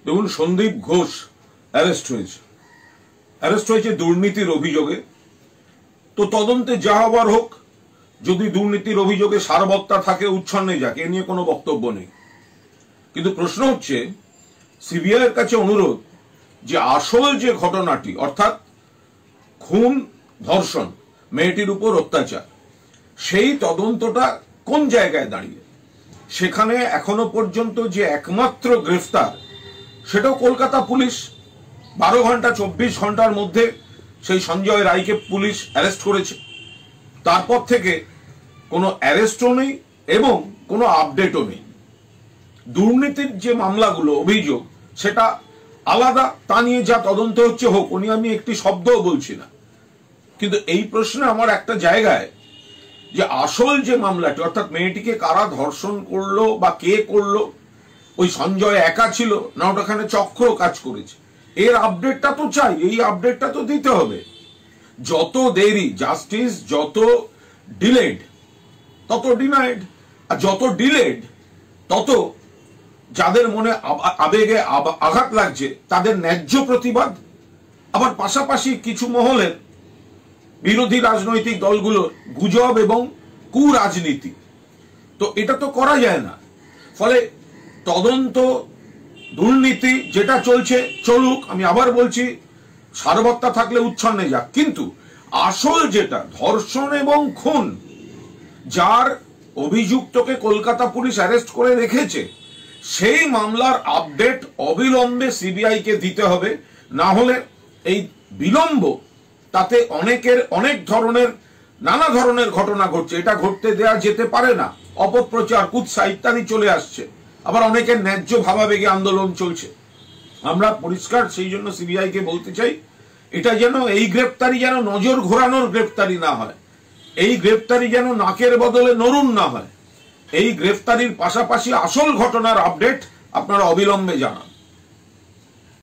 দেখুন, সন্দীপ ঘোষ অ্যারেস্ট হয়েছে দুর্নীতির অভিযোগে। তো তদন্তে যা হবার হোক, যদি দুর্নীতির অভিযোগে সারবত্তা থাকে উচ্ছন্নে যাক, এ নিয়ে কোনো বক্তব্য নেই। কিন্তু প্রশ্ন হচ্ছে, সিবিআই এর কাছে অনুরোধ যে আসল যে ঘটনাটি, অর্থাৎ খুন, ধর্ষণ, মেয়েটির উপর অত্যাচার, সেই তদন্তটা কোন জায়গায় দাঁড়িয়ে। সেখানে এখনো পর্যন্ত যে একমাত্র গ্রেফতার, সেটাও কলকাতা পুলিশ 12 ঘন্টা 24 ঘন্টার মধ্যে সেই সঞ্জয় রায়কে পুলিশ অ্যারেস্ট করেছে। তারপর থেকে কোনো অ্যারেস্টও নেই এবং কোনো আপডেটও নেই। দুর্নীতির যে মামলাগুলো, অভিযোগ, সেটা আলাদা, তা নিয়ে যা তদন্ত হচ্ছে হোক, উনি আমি একটি শব্দও বলছি না। কিন্তু এই প্রশ্নে আমার একটা জায়গায়, যে আসল যে মামলাটি, অর্থাৎ মেয়েটিকে কারা ধর্ষণ করলো বা কে করলো, ওই সঞ্জয় একা ছিল না ওটাখানে চক্র কাজ করেছে, এর আপডেটটা তো চাই। এই আপডেটটা তো দিতে হবে। যত দেরি, জাস্টিস যত ডিলেড তত ডিনাইড, আর যত ডিলেড তত যাদের মনে আবেগে আঘাত লাগছে তাদের ন্যায্য প্রতিবাদ, আবার পাশাপাশি কিছু মহলের, বিরোধী রাজনৈতিক দলগুলোর গুজব এবং কুরাজনীতি। তো এটা তো করা যায় না। ফলে তদন্ত, দুর্নীতি যেটা চলছে চলুক, আমি আবার বলছি সারবত্তা থাকলে উচ্ছন্নে যাক, কিন্তু আসল যেটা ধর্ষণ এবং খুন, যার অভিযুক্তকে কলকাতা পুলিশ অ্যারেস্ট করে রেখেছে, সেই মামলার আপডেট অবিলম্বে সিবিআই কে দিতে হবে। না হলে এই বিলম্ব, তাতে অনেকের অনেক ধরনের নানা ধরনের ঘটনা ঘটছে, এটা ঘটতে দেয়া যেতে পারে না। অপপ্রচার, কুৎসা ইত্যাদি চলে আসছে, আবার অনেকের ন্যায্য ভাবাবেগে আন্দোলন চলছে। আমরা পরিষ্কার সেই জন্য সিবিআই কে বলতে চাই, এটা যেন, এই গ্রেপ্তারি যেন নজর ঘোরানোর গ্রেপ্তারি না হয়, এই গ্রেপ্তারি যেন নাকের বদলে নরুন না হয়। এই গ্রেফতারির পাশাপাশি আসল ঘটনার আপডেট আপনারা অবিলম্বে জানান।